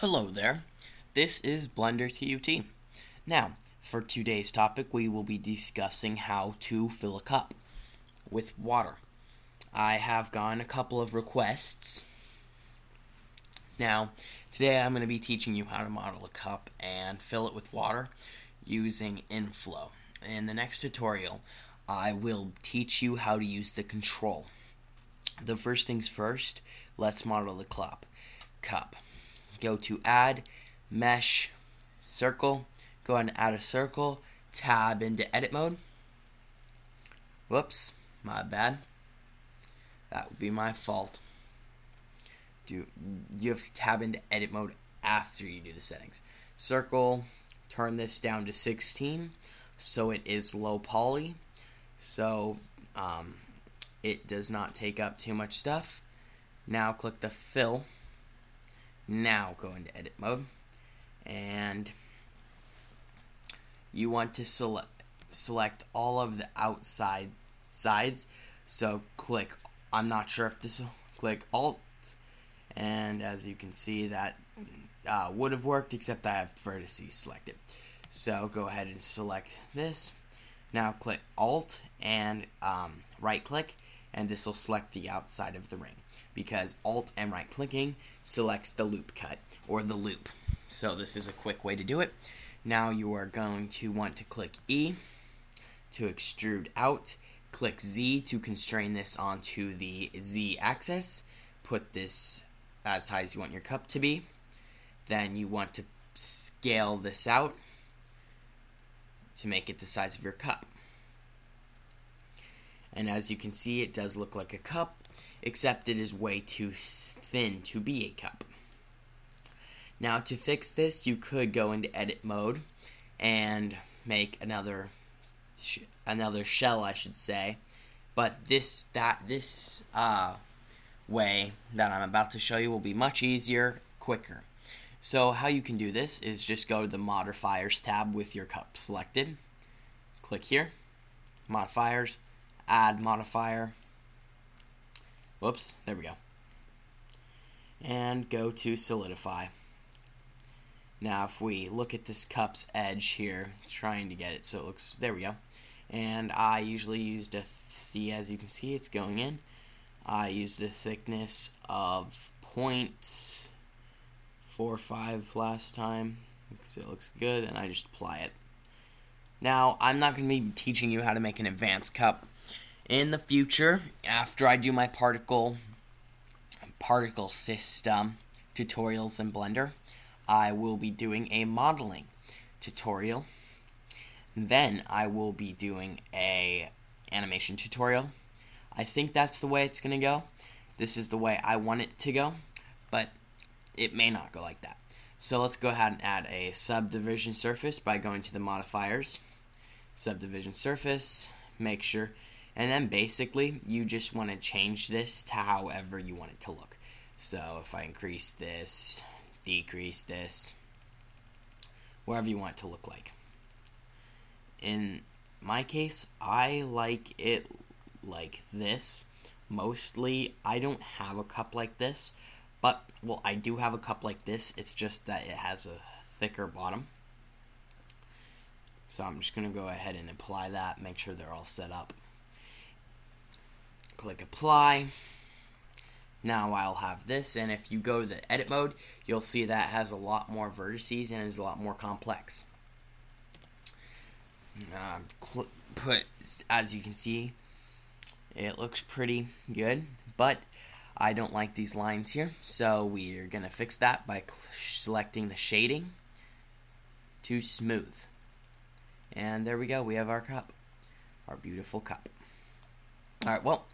Hello there, this is Blender TUT. Now, for today's topic, we will be discussing how to fill a cup with water. I have gotten a couple of requests. Now, today I'm going to be teaching you how to model a cup and fill it with water using Inflow. In the next tutorial, I will teach you how to use the control. The first things first, let's model the cup. Go to Add, Mesh, Circle. Go ahead and add a circle. Tab into Edit Mode. Whoops, my bad. That would be my fault. You have to tab into Edit Mode after you do the settings. Circle, turn this down to 16 so it is low poly, so it does not take up too much stuff. Now click the fill. Now go into Edit Mode, and you want to select all of the outside sides. So click, I'm not sure if this will, click Alt, and as you can see that would have worked, except I have vertices selected. So go ahead and select this. Now click Alt and right click, and this will select the outside of the ring, because Alt and right clicking selects the loop cut or the loop. So this is a quick way to do it. Now you are going to want to click E to extrude out, click Z to constrain this onto the Z axis, put this as high as you want your cup to be. Then you want to scale this out to make it the size of your cup. And as you can see, it does look like a cup, except it is way too thin to be a cup. Now to fix this, you could go into Edit Mode and make another shell, I should say. But this way that I'm about to show you will be much easier, quicker. So how you can do this is just go to the Modifiers tab with your cup selected. Click here, Modifiers, Add Modifier. Whoops, there we go. And go to Solidify. Now if we look at this cup's edge here, trying to get it so it looks, there we go. And I usually used a, as you can see it's going in. I used a thickness of 0.45 last time. So it looks good, and I just apply it. Now, I'm not going to be teaching you how to make an advanced cup. In the future, after I do my particle system tutorials in Blender, I will be doing a modeling tutorial. Then I will be doing a animation tutorial. I think that's the way it's going to go. This is the way I want it to go, but it may not go like that. So let's go ahead and add a subdivision surface by going to the modifiers, subdivision surface, make sure, and then basically you just want to change this to however you want it to look. So if I increase this, decrease this, wherever you want it to look like. In my case, I like it like this. Mostly, I don't have a cup like this, but, well, I do have a cup like this, it's just that it has a thicker bottom. So I'm just going to go ahead and apply that, make sure they're all set up. Click Apply. Now I'll have this, and if you go to the Edit Mode, you'll see that it has a lot more vertices and is a lot more complex. As you can see, it looks pretty good, but I don't like these lines here, so we're going to fix that by selecting the shading to smooth. And there we go, we have our cup, our beautiful cup. Alright, well,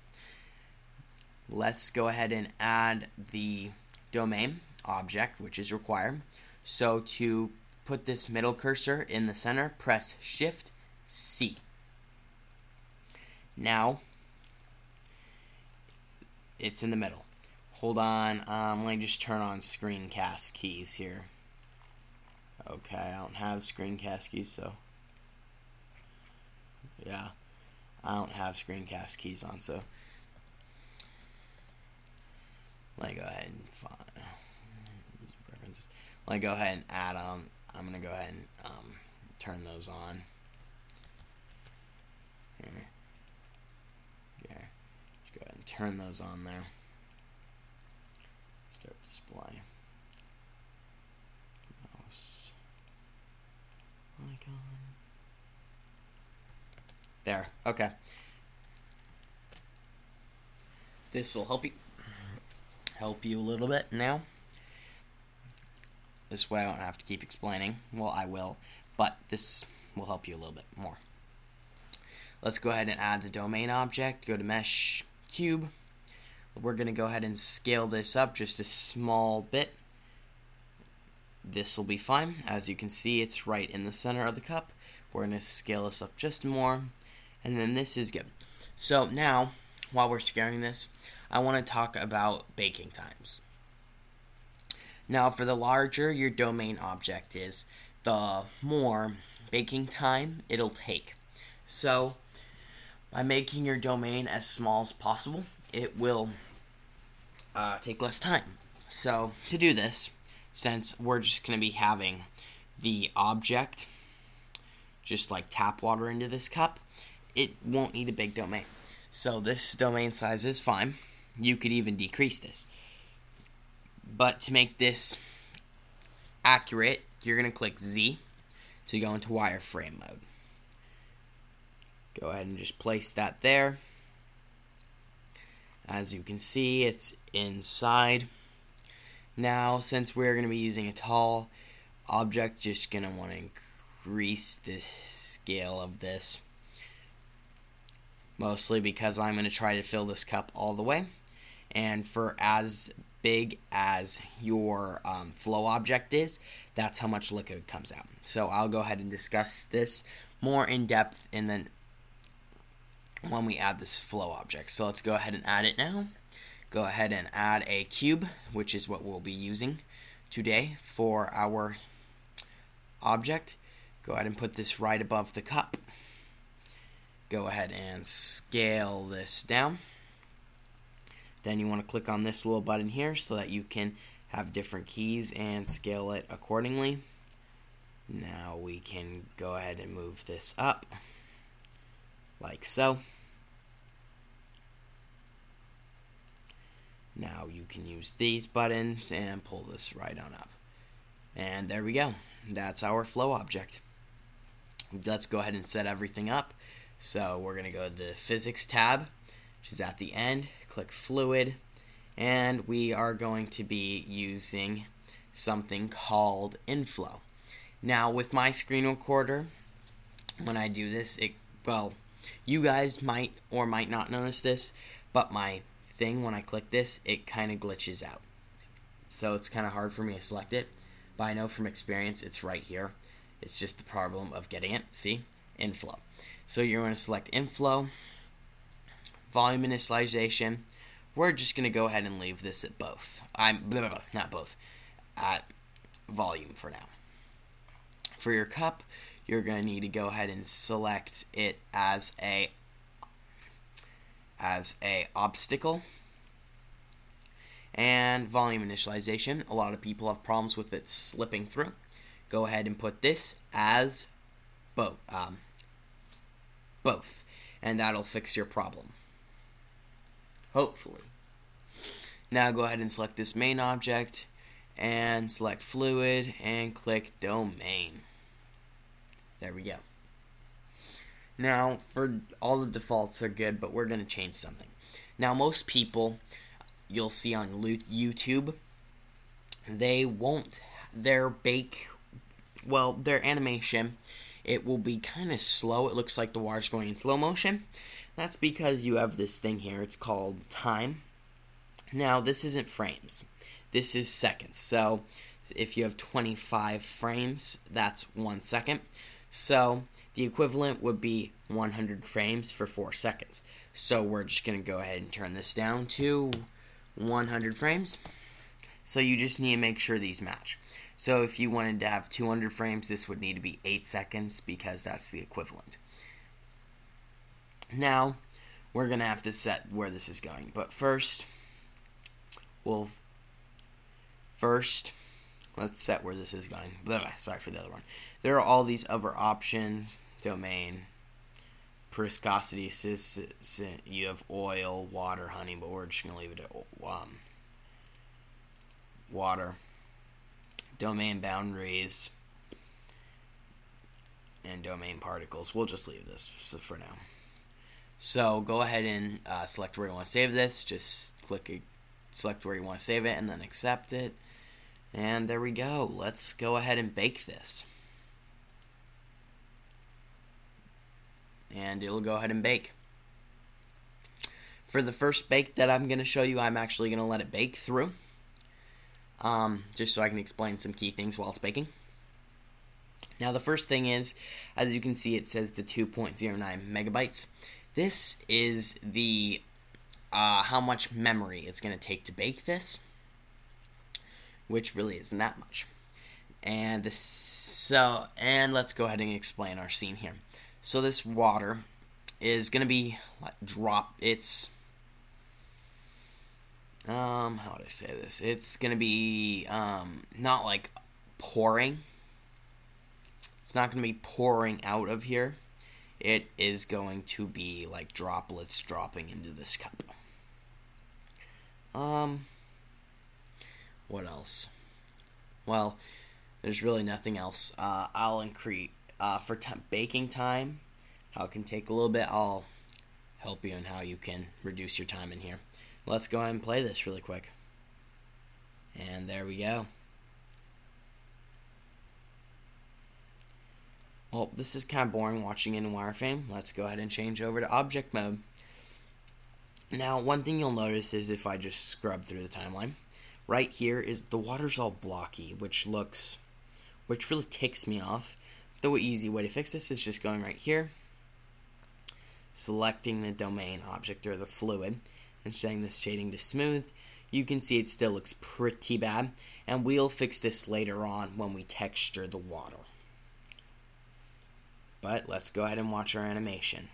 let's go ahead and add the domain object, which is required. So to put this middle cursor in the center, press Shift C. Now it's in the middle. Hold on, let me just turn on screencast keys here. Okay, I don't have screencast keys, so yeah, I don't have screencast keys on, so let me go ahead and find preferences. let me go ahead and add them. I'm going to go ahead and turn those on. Here. Yeah. Just go ahead and turn those on there. Start display. Mouse. Icon. There. Okay. This will help you a little bit now. This way I don't have to keep explaining. Well, I will, but this will help you a little bit more. Let's go ahead and add the domain object. Go to Mesh Cube. We're going to go ahead and scale this up just a small bit. This will be fine. As you can see, it's right in the center of the cup. We're going to scale this up just more, and then this is good. So now, while we're scaling this, I want to talk about baking times. Now, for the larger your domain object is, the more baking time it'll take. So, by making your domain as small as possible, it will take less time. So, to do this, since we're just going to be having the object just like tap water into this cup, it won't need a big domain. So this domain size is fine. You could even decrease this. But to make this accurate, you're going to click Z to go into wireframe mode. Go ahead and just place that there. As you can see, it's inside. Now, since we're going to be using a tall object, just going to want to increase the scale of this. Mostly because I'm going to try to fill this cup all the way. And for as big as your flow object is, that's how much liquid comes out. So I'll go ahead and discuss this more in depth and then when we add this flow object. So let's go ahead and add it now. Go ahead and add a cube, which is what we'll be using today for our object. Go ahead and put this right above the cup. Go ahead and scale this down. Then you want to click on this little button here so that you can have different keys and scale it accordingly. Now we can go ahead and move this up like so. Now you can use these buttons and pull this right on up. And there we go. That's our flow object. Let's go ahead and set everything up. So we're going to go to the Physics tab, which is at the end. Click Fluid, and we are going to be using something called Inflow. Now, with my screen recorder, when I do this, well, you guys might or might not notice this, but my thing, when I click this, it kind of glitches out. So it's kind of hard for me to select it, but I know from experience it's right here. It's just the problem of getting it. See? Inflow. So you're going to select Inflow, Volume Initialization. We're just going to go ahead and leave this at both. Not both. At Volume for now. For your cup, you're going to need to go ahead and select it as a obstacle. And Volume Initialization. A lot of people have problems with it slipping through. Go ahead and put this as both, and that'll fix your problem. Hopefully. Now go ahead and select this main object and select Fluid and click Domain. There we go. Now, for all the defaults are good, but we're going to change something. Now, most people you'll see on YouTube, they won't, their animation, it will be kind of slow. It looks like the water's going in slow motion. That's because you have this thing here. It's called time. Now, this isn't frames. This is seconds. So, if you have 25 frames, that's 1 second. So, the equivalent would be 100 frames for 4 seconds. So, we're just going to go ahead and turn this down to 100 frames. So, you just need to make sure these match. So, if you wanted to have 200 frames, this would need to be 8 seconds because that's the equivalent. Now, we're going to have to set where this is going. But first, let's set where this is going. Sorry for the other one. There are all these other options. Domain, viscosity, you have oil, water, honey, but we're just going to leave it at water. Domain boundaries, and domain particles. We'll just leave this for now. So go ahead and select where you want to save this. Just select where you want to save it, and then accept it. And there we go. Let's go ahead and bake this. And it'll go ahead and bake. For the first bake that I'm going to show you, I'm actually going to let it bake through. Just so I can explain some key things while it's baking. Now the first thing is, as you can see, it says the 2.09 megabytes. This is the how much memory it's going to take to bake this, which really isn't that much. And let's go ahead and explain our scene here. So this water is going to be how would I say this? It's going to be not like pouring. It's not going to be pouring out of here. It is going to be like droplets dropping into this cup. What else? Well, there's really nothing else. I'll increase for baking time. How it can take a little bit. I'll help you on how you can reduce your time in here. Let's go ahead and play this really quick. And there we go. Well, this is kind of boring watching in wireframe. Let's go ahead and change over to object mode. Now, one thing you'll notice is if I just scrub through the timeline, right here is the water's all blocky, which really ticks me off. The easy way to fix this is just going right here, selecting the domain object or the fluid, and setting the shading to smooth. You can see it still looks pretty bad, and we'll fix this later on when we texture the water. But let's go ahead and watch our animation.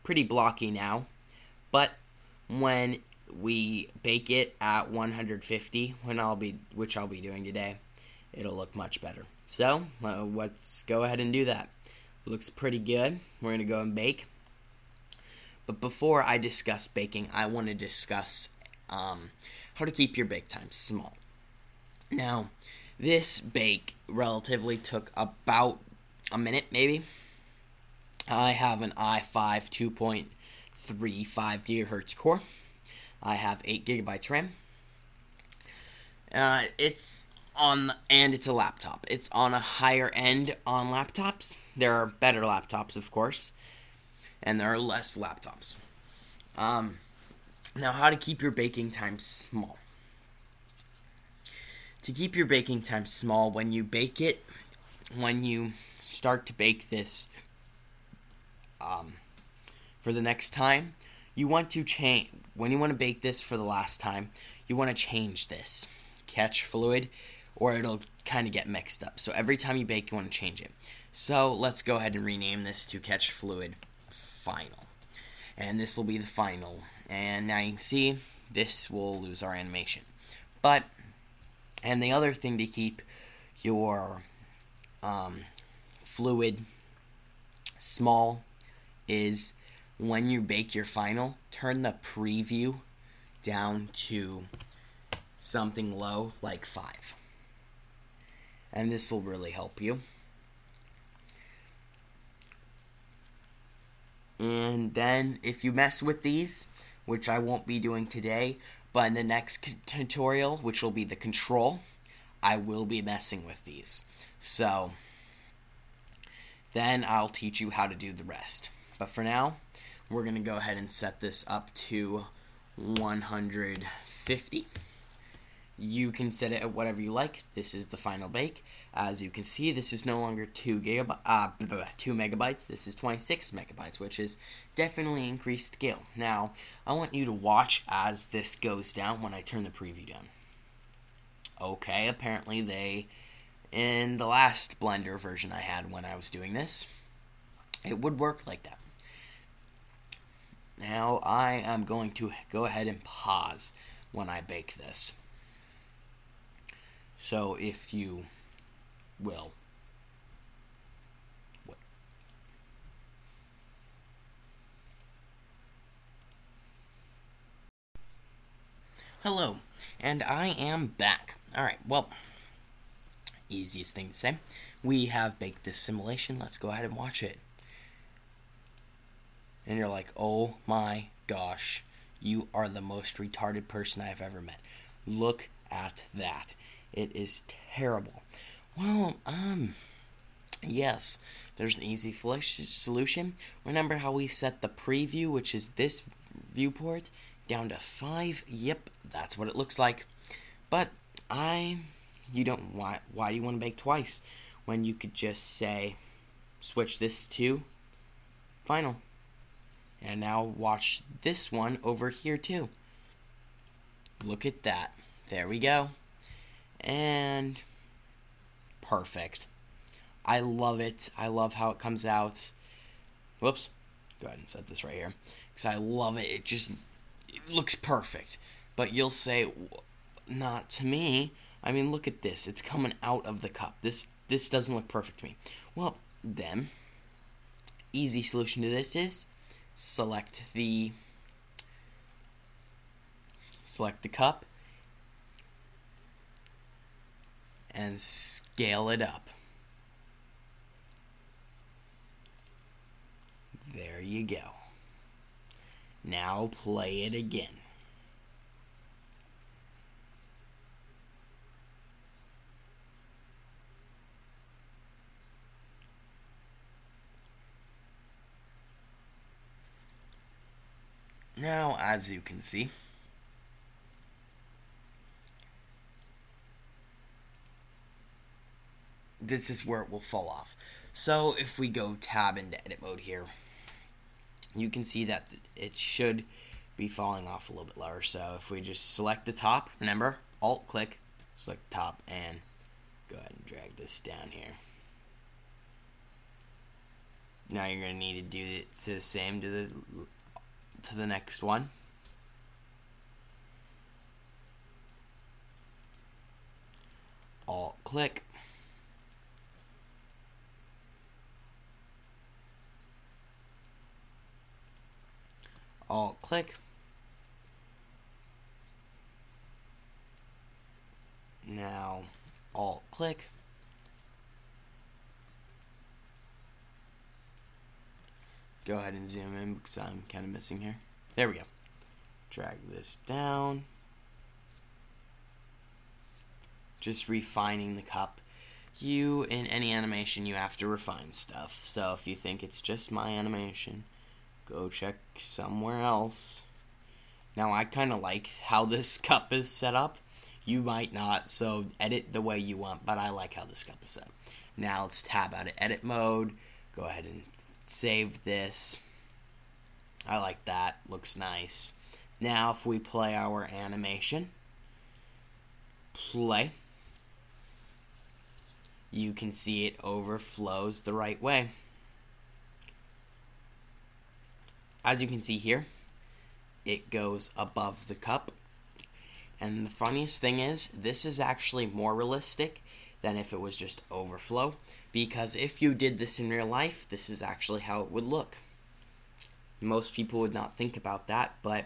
Pretty blocky now, but when we bake it at 150, which I'll be doing today, it'll look much better. So let's go ahead and do that. Looks pretty good. We're going to go and bake. But before I discuss baking, I want to discuss how to keep your bake time small. Now, this bake relatively took about a minute, maybe. I have an i5 2.35 GHz core. I have 8 GB RAM. It's a laptop. It's on a higher end on laptops. There are better laptops, of course, and there are less laptops. Now, how to keep your baking time small. To keep your baking time small, when you start to bake this for the next time, you want to change. When you want to bake this for the last time, you want to change this catch fluid, or it'll kind of get mixed up. So every time you bake, you want to change it. So let's go ahead and rename this to catch fluid final. And this will be the final. And now you can see this will lose our animation. And the other thing to keep your fluid small is when you bake your final, turn the preview down to something low like 5. And this will really help you. And then if you mess with these, which I won't be doing today, but in the next tutorial, which will be the control, I will be messing with these. So then I'll teach you how to do the rest. But for now, we're going to go ahead and set this up to 150. You can set it at whatever you like. This is the final bake. As you can see, this is no longer 2 megabytes. This is 26 megabytes, which is definitely increased scale. Now, I want you to watch as this goes down when I turn the preview down. Okay, apparently in the last Blender version I had when I was doing this, it would work like that. Now I am going to go ahead and pause when I bake this. So if you will. Hello, and I am back. Alright, well, easiest thing to say. We have baked this simulation. Let's go ahead and watch it. And you're like, oh my gosh, you are the most retarded person I've ever met. Look at that. It is terrible. Well, yes, there's an easy solution. Remember how we set the preview, which is this viewport, down to 5? Yep, that's what it looks like. But why do you want to bake twice when you could just say switch this to final? And now watch this one over here too. Look at that. There we go. And perfect. I love it. I love how it comes out. Whoops. Go ahead and set this right here. Because I love it. It looks perfect. But you'll say, not to me. I mean, look at this. It's coming out of the cup. This doesn't look perfect to me. Well, then, easy solution to this is select the cup and scale it up. There you go. Now play it again. Now, as you can see, this is where it will fall off. So if we go tab into edit mode here, you can see that it should be falling off a little bit lower. So if we just select the top, remember, alt click, select top, and go ahead and drag this down here. Now you're going to need to do it to the same to the next one. Alt click. Alt click. Now alt click. Go ahead and zoom in because I'm kind of missing here. There we go. Drag this down. Just refining the cup. In any animation, you have to refine stuff. So if you think it's just my animation, go check somewhere else. Now, I kind of like how this cup is set up. You might not, so edit the way you want, but I like how this cup is set up. Now, let's tab out of edit mode. Go ahead and save this. I like that. Looks nice. Now, if we play our animation, play, you can see it overflows the right way. As you can see here, it goes above the cup. And the funniest thing is, this is actually more realistic than if it was just overflow, because if you did this in real life, this is actually how it would look. Most people would not think about that, but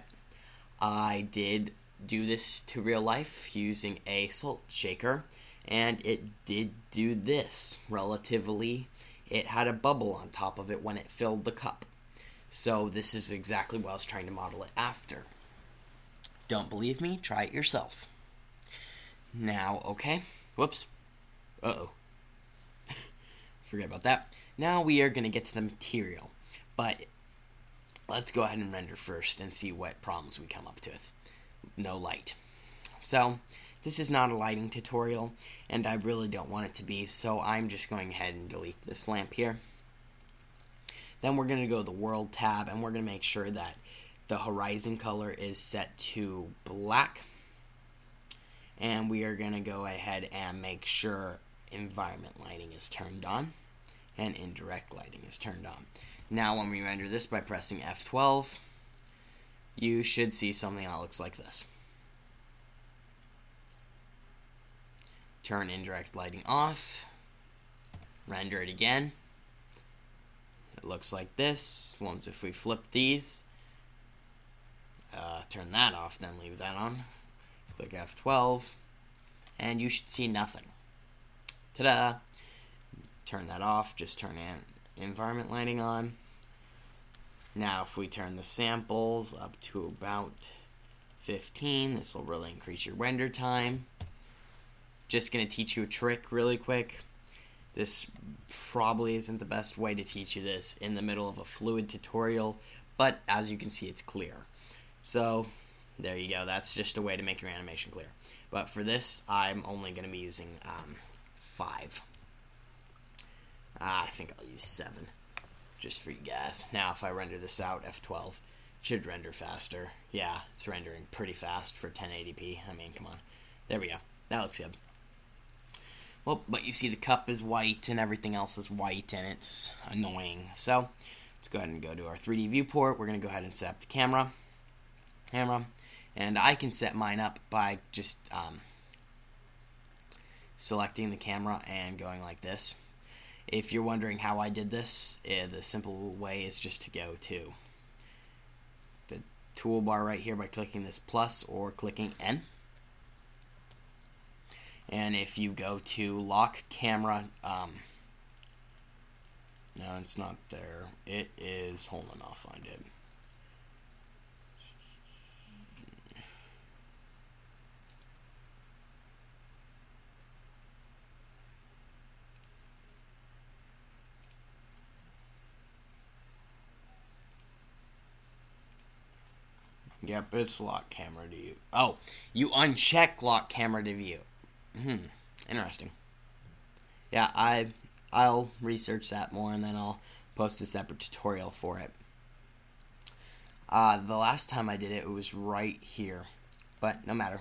I did do this to real life using a salt shaker, and it did do this relatively. It had a bubble on top of it when it filled the cup. So this is exactly what I was trying to model it after. Don't believe me? Try it yourself. Now, okay. Whoops. Uh-oh. Forget about that. Now we are going to get to the material. But let's go ahead and render first and see what problems we come up with. No light. So, this is not a lighting tutorial, and I really don't want it to be, so I'm just going ahead and delete this lamp here. Then we're going to go to the World tab, and we're going to make sure that the horizon color is set to black. And we are going to go ahead and make sure environment lighting is turned on, and indirect lighting is turned on. Now when we render this by pressing F12, you should see something that looks like this. Turn indirect lighting off, render it again. It looks like this. Once if we flip these, turn that off, then leave that on. Click F12, and you should see nothing. Ta-da! Turn that off, just turn environment lighting on. Now if we turn the samples up to about 15, this will really increase your render time. Just going to teach you a trick really quick. This probably isn't the best way to teach you this in the middle of a fluid tutorial, but as you can see, it's clear. So there you go. That's just a way to make your animation clear. But for this, I'm only going to be using 5. I think I'll use 7 just for you guys. Now if I render this out, F12, it should render faster. Yeah, it's rendering pretty fast for 1080p. I mean, come on. There we go. That looks good. Well, but you see the cup is white and everything else is white, and it's annoying. So let's go ahead and go to our 3D viewport. We're going to go ahead and set up the camera. And I can set mine up by just selecting the camera and going like this. If you're wondering how I did this, the simple way is just to go to the toolbar right here by clicking this plus or clicking N. And if you go to lock camera, no, it's not there. It is, hold on, I'll find it. Yep, it's lock camera to view. Oh, you uncheck lock camera to view. Interesting. Yeah, I'll research that more and then I'll post a separate tutorial for it. The last time I did it, it was right here, but no matter.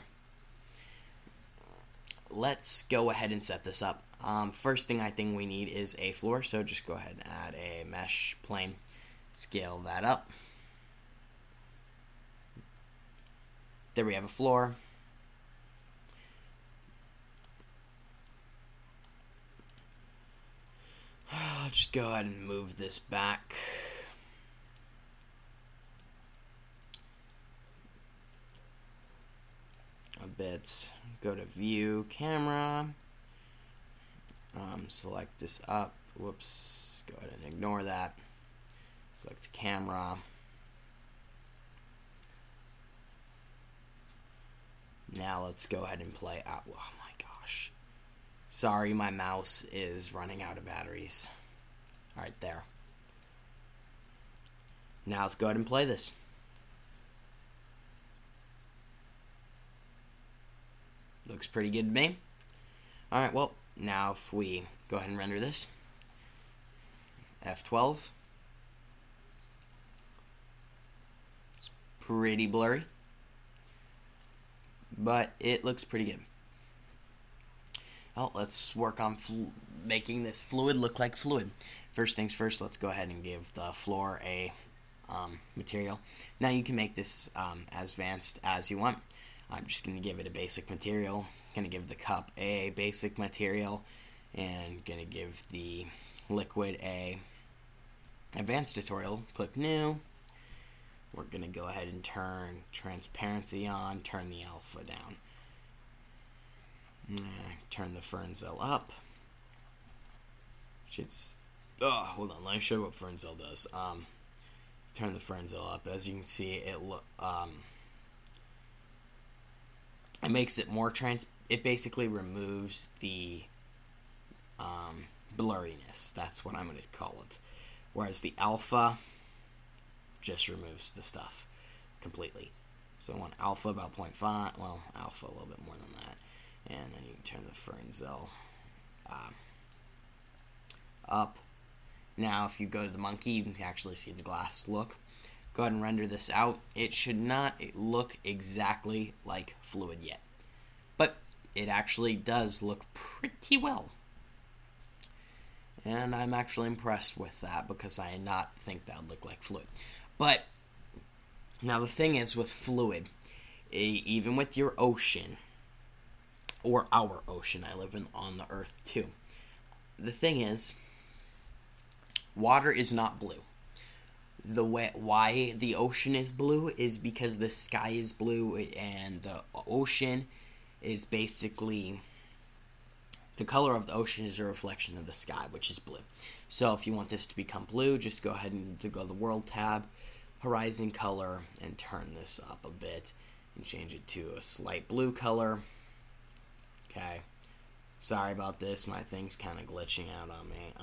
Let's go ahead and set this up. First thing I think we need is a floor, so just go ahead and add a mesh plane. Scale that up. There we have a floor. I'll just go ahead and move this back. A bit. Go to view, camera. Select this up. Whoops. Go ahead and ignore that. Select the camera. Now let's go ahead and play out. Oh my gosh. Sorry, my mouse is running out of batteries. Alright, there. Now let's go ahead and play this. Looks pretty good to me. Alright, well, now if we go ahead and render this. F12. It's pretty blurry, but it looks pretty good. Well, let's work on making this fluid look like fluid. First things first, let's go ahead and give the floor a material. Now you can make this as advanced as you want. I'm just going to give it a basic material. Going to give the cup a basic material, and going to give the liquid a advanced tutorial. Click new. We're going to go ahead and turn transparency on, turn the alpha down. Turn the Fernzel up. Hold on, let me show you what Fernzel does. Turn the Fernzel up. As you can see, it makes it more it basically removes the blurriness. That's what I'm going to call it. Whereas the alpha just removes the stuff completely. So I want alpha about 0.5, well, alpha a little bit more than that. And then you can turn the Fernzel up. Now if you go to the monkey, you can actually see the glass look. Go ahead and render this out. It should not look exactly like fluid yet, but it actually does look pretty well. And I'm actually impressed with that because I did not think that would look like fluid. But Now the thing is with fluid, even with your ocean, or our ocean, I live on the Earth too. The thing is, water is not blue. Why the ocean is blue is because the sky is blue, and the ocean is basically, the color of the ocean is a reflection of the sky, which is blue. So if you want this to become blue, just go ahead and go to the World tab, Horizon color, and turn this up a bit and change it to a slight blue color. Okay. Sorry about this, my thing's kind of glitching out on me.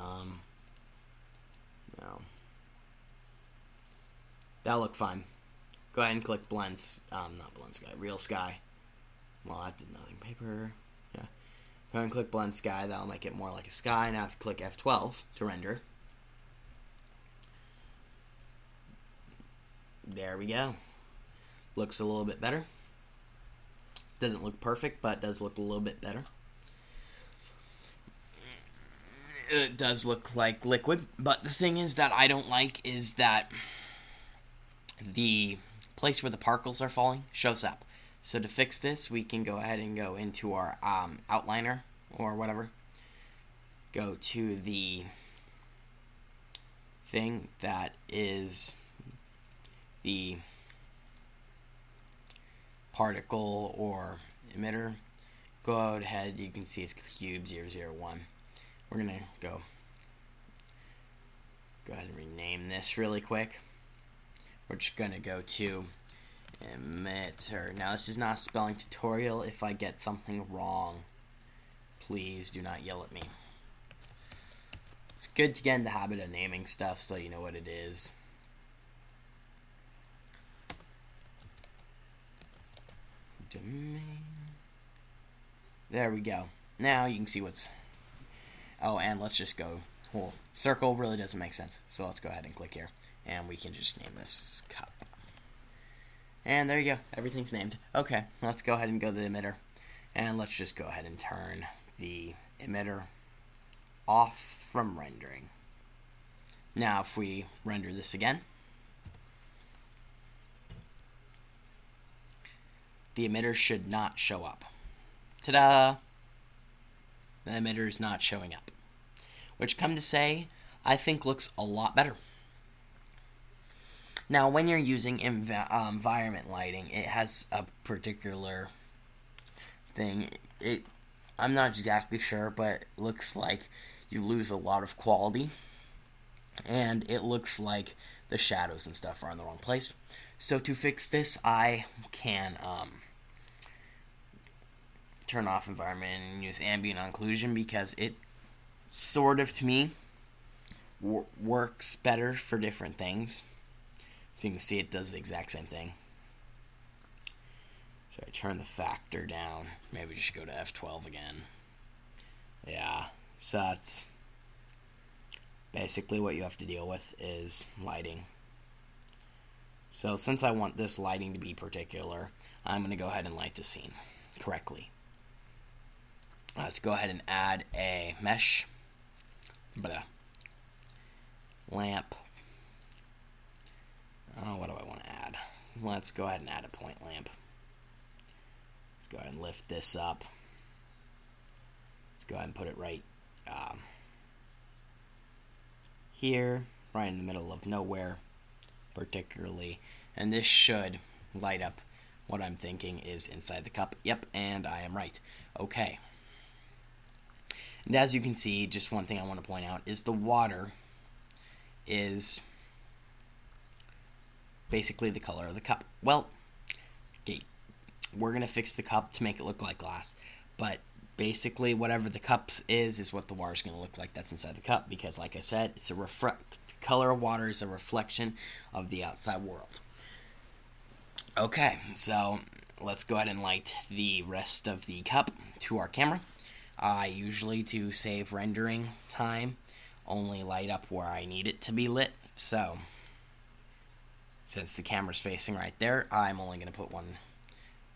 No. That'll look fine. Go ahead and click blends, not blend sky, real sky. Well, that did nothing. Paper, yeah. Go ahead and click blend sky, that'll make it more like a sky. Now if you click F12 to render. There we go. Looks a little bit better. Doesn't look perfect, but does look a little bit better. It does look like liquid, but the thing is that I don't like is that the place where the particles are falling shows up. So to fix this, we can go ahead and go into our outliner or whatever. Go to the thing that is the particle or emitter. Go ahead, you can see it's cube 001. We're gonna go ahead and rename this really quick. We're just gonna go to emitter. Now this is not a spelling tutorial. If I get something wrong, please do not yell at me. It's good to get in the habit of naming stuff so you know what it is. Domain. There we go. Now you can see what's... Oh, and let's just go... Well, circle really doesn't make sense, so let's go ahead and click here. And we can just name this cup. And there you go. Everything's named. Okay, let's go ahead and go to the emitter. And let's just go ahead and turn the emitter off from rendering. Now if we render this again, the emitter should not show up. Ta-da! The emitter is not showing up. Which, come to say, I think looks a lot better. Now when you're using environment lighting, it has a particular thing. I'm not exactly sure, but it looks like you lose a lot of quality, and it looks like the shadows and stuff are in the wrong place. So to fix this, I can turn off environment and use ambient occlusion, because it sort of, to me, works better for different things. So you can see it does the exact same thing. So I turn the factor down. Maybe just go to F12 again. Yeah, so that's basically what you have to deal with is lighting. So since I want this lighting to be particular, I'm going to go ahead and light the scene correctly. Let's go ahead and add a mesh. Lamp. Oh, what do I want to add? Let's go ahead and add a point lamp. Let's go ahead and lift this up. Let's go ahead and put it right here, right in the middle of nowhere, particularly. And this should light up what I'm thinking is inside the cup. Yep, and I am right. Okay. And as you can see, just one thing I want to point out is the water is basically the color of the cup. Well, okay, we're going to fix the cup to make it look like glass, but basically whatever the cup is what the water is going to look like that's inside the cup, because like I said, it's a color of water is a reflection of the outside world. Okay, so let's go ahead and light the rest of the cup to our camera. I usually, to save rendering time, only light up where I need it to be lit. So since the camera's facing right there, I'm only going to put one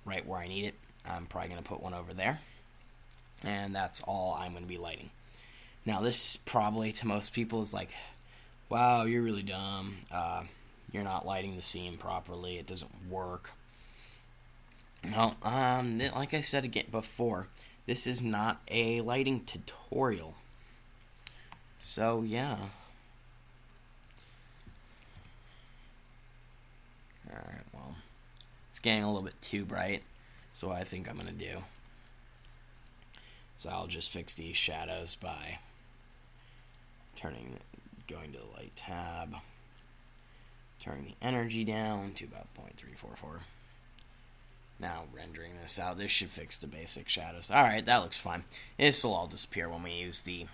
right where I need it. I'm probably going to put one over there. And that's all I'm going to be lighting. Now this probably to most people is like, wow, you're really dumb. You're not lighting the seam properly. It doesn't work. Well, like I said again before, this is not a lighting tutorial. So, yeah. Alright, well, it's getting a little bit too bright, so what I think I'm going to do. So I'll just fix these shadows by going to the light tab, turning the energy down to about 0.344. Now rendering this out. This should fix the basic shadows. Alright, that looks fine. This will all disappear when we use the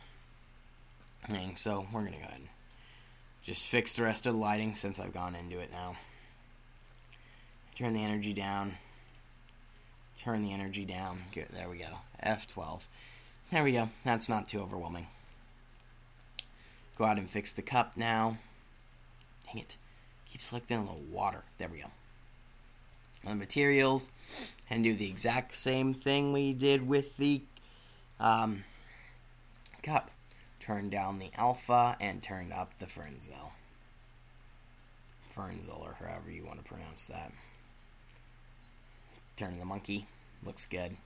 thing, so we're going to go ahead and just fix the rest of the lighting since I've gone into it now. Turn the energy down. Turn the energy down. Good, there we go. F12. There we go. That's not too overwhelming. Go out and fix the cup now. Dang it. Keep selecting a little water. There we go. On materials, and do the exact same thing we did with the cup. Turn down the alpha and turn up the Fernzel. Fernzel, or however you want to pronounce that. Turn the monkey. Looks good.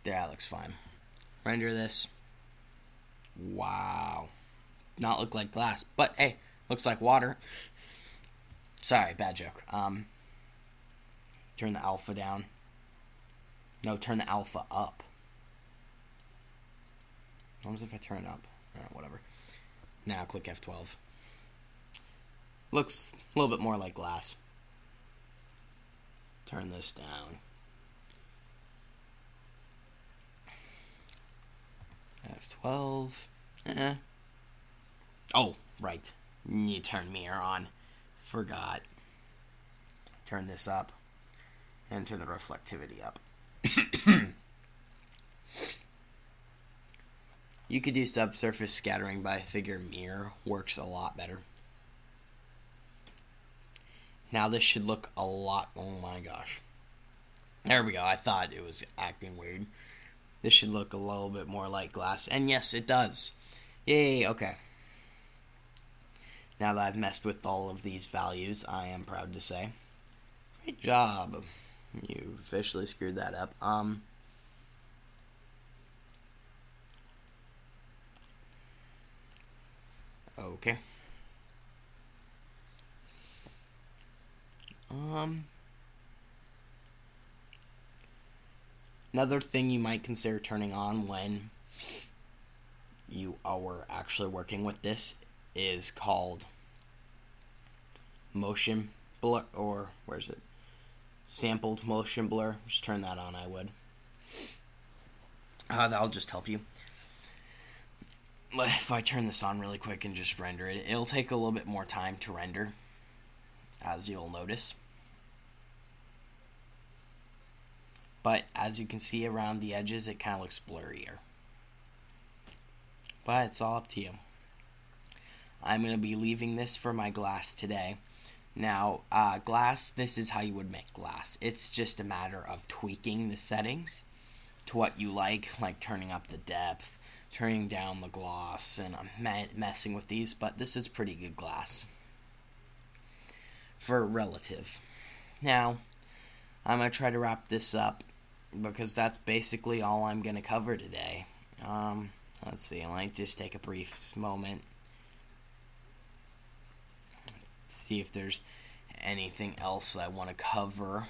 That looks fine. Render this. Wow. Not look like glass, but hey, looks like water. Sorry, bad joke. Turn the alpha down. No, turn the alpha up. What happens if I turn it up? Whatever. Now click F12. Looks a little bit more like glass. Turn this down. F12. Oh, right. You turn mirror on. Forgot. Turn this up. And turn the reflectivity up. You could do subsurface scattering, but I figure mirror works a lot better. Now this should look a lot... Oh my gosh. There we go. I thought it was acting weird. This should look a little bit more like glass. And yes, it does. Yay, okay. Now that I've messed with all of these values, I am proud to say, great job. You officially screwed that up. Okay. Another thing you might consider turning on when you are actually working with this is called motion blur, or where is it? Sampled motion blur. Just turn that on, I would. That'll just help you. If I turn this on really quick and just render it, it'll take a little bit more time to render, as you'll notice. But as you can see around the edges, it kind of looks blurrier. But it's all up to you. I'm going to be leaving this for my glass today. Now, glass, this is how you would make glass. It's just a matter of tweaking the settings to what you like turning up the depth, turning down the gloss, and I'm messing with these, but this is pretty good glass for relative. Now, I'm going to try to wrap this up because that's basically all I'm going to cover today. Let's see, let me just take a brief moment, see if there's anything else I want to cover.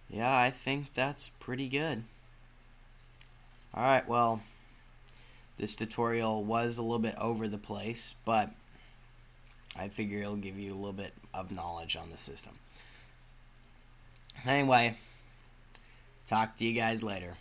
Yeah, I think that's pretty good. Alright, well, this tutorial was a little bit over the place, but I figure it'll give you a little bit of knowledge on the system. Anyway, talk to you guys later.